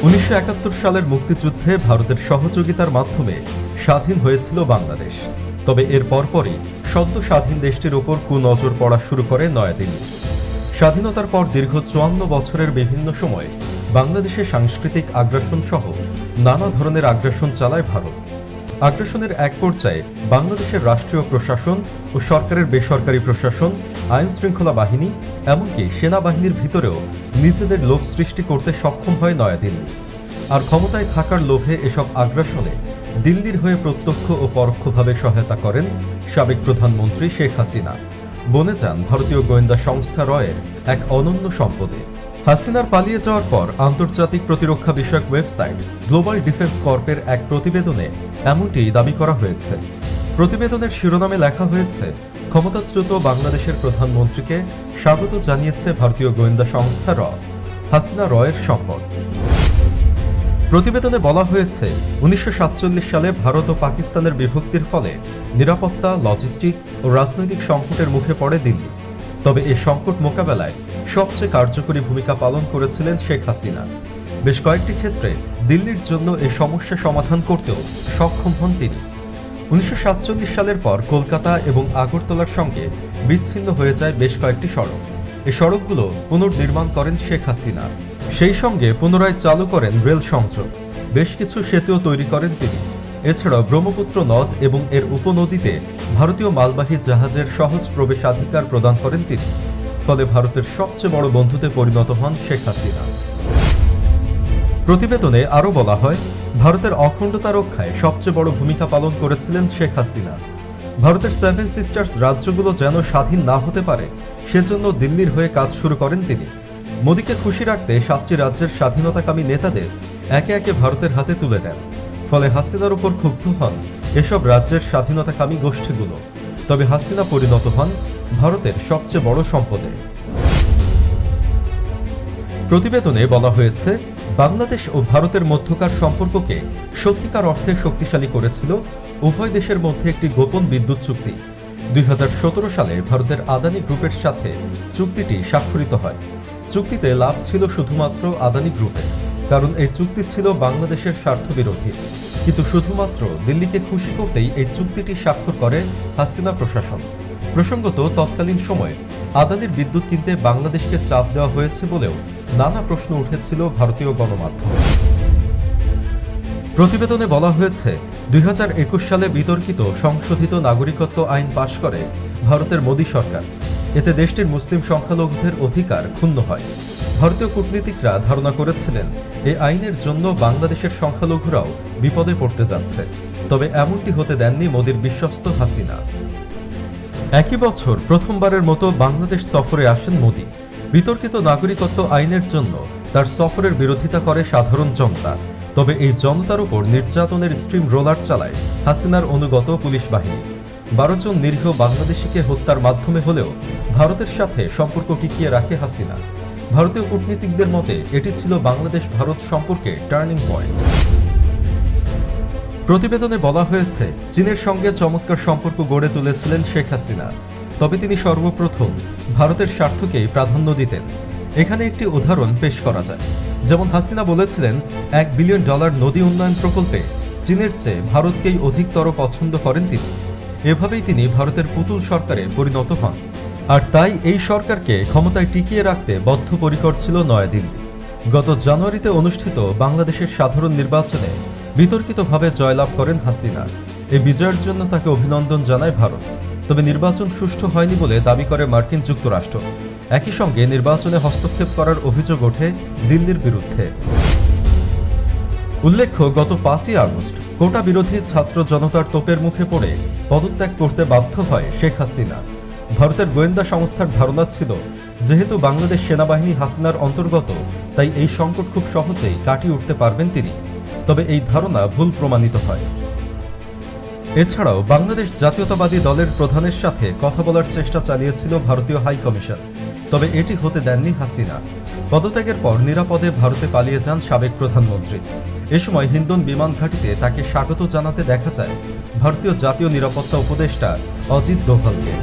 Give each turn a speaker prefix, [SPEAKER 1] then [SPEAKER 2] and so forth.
[SPEAKER 1] 1971 সালের মুক্তিযুদ্ধে ভারতের সহযোগিতার মাধ্যমে স্বাধীন হয়েছিল বাংলাদেশ। তবে এর পরপরই সদ্য স্বাধীন দেশটির ওপর কুনজর পড়া শুরু করে নয়াদিল্লি। স্বাধীনতার পর দীর্ঘ 54 বছরের বিভিন্ন সময়ে বাংলাদেশে সাংস্কৃতিক আগ্রাসন সহ নানা ধরনের আগ্রাসন চালায় ভারত। আগ্রাসনের এক পর্যায়ে বাংলাদেশের রাষ্ট্রীয় প্রশাসন ও সরকারের বেসরকারি প্রশাসন, আইন শৃঙ্খলা বাহিনী, এমনকি সেনাবাহিনীর ভিতরেও নিজেদের লোভ সৃষ্টি করতে সক্ষম হয় নয়াদিল্লি। আর ক্ষমতায় থাকার লোভে এসব আগ্রাসনে দিল্লির হয়ে প্রত্যক্ষ ও পরোক্ষভাবে সহায়তা করেন সাবেক প্রধানমন্ত্রী শেখ হাসিনা। বনে যান ভারতীয় গোয়েন্দা সংস্থা রয়ের এক অনন্য সম্পদে। হাসিনার পালিয়ে যাওয়ার পর আন্তর্জাতিক প্রতিরক্ষা বিষয়ক ওয়েবসাইট গ্লোবাল ডিফেন্স কর্পের এক প্রতিবেদনে এমনটি দাবি করা হয়েছে। প্রতিবেদনের শিরোনামে লেখা হয়েছে, ক্ষমতাচ্যুত বাংলাদেশের প্রধানমন্ত্রীকে স্বাগত জানিয়েছে ভারতীয় গোয়েন্দা সংস্থা হাসিনা রয়ের সম্পদ। প্রতিবেদনে বলা হয়েছে, 1947 সালে ভারত ও পাকিস্তানের বিভক্তির ফলে নিরাপত্তা, লজিস্টিক ও রাজনৈতিক সংকটের মুখে পড়ে দিল্লি। তবে এই সংকট মোকাবেলায় সবচেয়ে কার্যকরী ভূমিকা পালন করেছিলেন শেখ হাসিনা। বেশ কয়েকটি ক্ষেত্রে দিল্লির জন্য এই সমস্যা সমাধান করতেও সক্ষম হন তিনি। 1947 সালের পর কলকাতা এবং আগরতলার সঙ্গে বিচ্ছিন্ন হয়ে যায় বেশ কয়েকটি সড়ক। এই সড়কগুলো পুনর্নির্মাণ করেন শেখ হাসিনা। সেই সঙ্গে পুনরায় চালু করেন রেল সংযোগ। বেশ কিছু সেতুও তৈরি করেন তিনি। এছাড়াও ব্রহ্মপুত্র নদ এবং এর উপনদীতে ভারতীয় মালবাহী জাহাজের সহজ প্রবেশাধিকার প্রদান করেন তিনি। ফলে ভারতের সবচেয়ে বড় বন্ধুতে পরিণত হন শেখ হাসিনা। প্রতিবেদনে আরও বলা হয়, ভারতের অখণ্ডতা রক্ষায় সবচেয়ে বড় ভূমিকা পালন করেছিলেন শেখ হাসিনা। ভারতের 7 সিস্টার্স রাজ্যগুলো যেন স্বাধীন না হতে পারে সেজন্য দিল্লির হয়ে কাজ শুরু করেন তিনি। মোদিকে খুশি রাখতে 7টি রাজ্যের স্বাধীনতাকামী নেতাদের একে একে ভারতের হাতে তুলে দেন। ফলে হাসিনার উপর ক্ষুব্ধ হন এসব রাজ্যের স্বাধীনতাকামী গোষ্ঠীগুলো। তবে হাসিনা পরিণত হন ভারতের সবচেয়ে বড় সম্পদে। প্রতিবেদনে বলা হয়েছে, বাংলাদেশ ও ভারতের মধ্যকার সম্পর্ককে সত্যিকার অর্থে শক্তিশালী করেছিল উভয় দেশের মধ্যে একটি গোপন বিদ্যুৎ চুক্তি। 2017 সালে ভারতের আদানি গ্রুপের সাথে চুক্তিটি স্বাক্ষরিত হয়। চুক্তিতে লাভ ছিল শুধুমাত্র আদানি গ্রুপের, কারণ এই চুক্তি ছিল বাংলাদেশের স্বার্থবিরোধী। কিন্তু শুধুমাত্র দিল্লিকে খুশি করতেই এই চুক্তিটি স্বাক্ষর করে হাসিনা প্রশাসন। প্রসঙ্গত, তৎকালীন সময়ে আদানির বিদ্যুৎ কিনতে বাংলাদেশকে চাপ দেওয়া হয়েছে বলেও নানা প্রশ্ন উঠেছিল ভারতীয় গণমাধ্যমে। প্রতিবেদনে বলা হয়েছে, 2021 সালে বিতর্কিত সংশোধিত নাগরিকত্ব আইন পাশ করে ভারতের মোদী সরকার। এতে দেশটির মুসলিম সংখ্যালঘুদের অধিকার ক্ষুণ্ণ হয়। ভারতীয় কূটনীতিকরা ধারণা করেছিলেন এই আইনের জন্য বাংলাদেশের সংখ্যালঘুরাও বিপদে পড়তে যাচ্ছে। তবে এমনটি হতে দেননি মোদির বিশ্বস্ত হাসিনা। একই বছর প্রথমবারের মতো বাংলাদেশ সফরে আসেন মোদি। বিতর্কিত নাগরিকত্ব আইনের জন্য তার সফরের বিরোধিতা করে সাধারণ জনতা। তবে এই জনতার উপর নির্যাতনের স্ট্রিম রোলার চালায় হাসিনার অনুগত পুলিশ বাহিনী। 12 জন নিরীহ বাংলাদেশিকে হত্যার মাধ্যমে হলেও ভারতের সাথে সম্পর্ক টিকিয়ে রাখে হাসিনা। ভারতীয় কূটনীতিকদের মতে এটি ছিল বাংলাদেশ ভারত সম্পর্কে টার্নিং পয়েন্ট। প্রতিবেদনে বলা হয়েছে, চীনের সঙ্গে চমৎকার সম্পর্ক গড়ে তুলেছিলেন শেখ হাসিনা। তবে তিনি সর্বপ্রথম ভারতের স্বার্থকেই প্রাধান্য দিতেন। এখানে একটি উদাহরণ পেশ করা যায়। যেমন হাসিনা বলেছিলেন, $1 বিলিয়ন নদী উন্নয়ন প্রকল্পে চীনের চেয়ে ভারতকেই অধিকতর পছন্দ করেন তিনি। এভাবেই তিনি ভারতের পুতুল সরকারে পরিণত হন। আর তাই এই সরকারকে ক্ষমতায় টিকিয়ে রাখতে বদ্ধপরিকর ছিল নয়াদিল্লি। গত জানুয়ারিতে অনুষ্ঠিত বাংলাদেশের সাধারণ নির্বাচনে বিতর্কিতভাবে জয়লাভ করেন হাসিনা। এই বিজয়ের জন্য তাকে অভিনন্দন জানায় ভারত। তবে নির্বাচন সুষ্ঠু হয়নি বলে দাবি করে মার্কিন যুক্তরাষ্ট্র। একই সঙ্গে নির্বাচনে হস্তক্ষেপ করার অভিযোগ ওঠে দিল্লির বিরুদ্ধে। উল্লেখ্য, গত 5ই আগস্ট কোটা বিরোধী ছাত্র জনতার তোপের মুখে পড়ে পদত্যাগ করতে বাধ্য হয় শেখ হাসিনা। ভারতের গোয়েন্দা সংস্থার ধারণা ছিল, যেহেতু বাংলাদেশ সেনাবাহিনী হাসিনার অন্তর্গত, তাই এই সংকট খুব সহজেই কাটিয়ে উঠতে পারবেন তিনি। তবে এই ধারণা ভুল প্রমাণিত হয়। এছাড়াও বাংলাদেশ জাতীয়তাবাদী দলের প্রধানের সাথে কথা বলার চেষ্টা চালিয়েছিল ভারতীয় হাই কমিশন। তবে এটি হতে দেননি হাসিনা। পদত্যাগের পর নিরাপদে ভারতে পালিয়ে যান সাবেক প্রধানমন্ত্রী। এ সময় হিন্ডন বিমান ঘাঁটিতে তাকে স্বাগত জানাতে দেখা যায় ভারতীয় জাতীয় নিরাপত্তা উপদেষ্টা অজিত দোভালকে।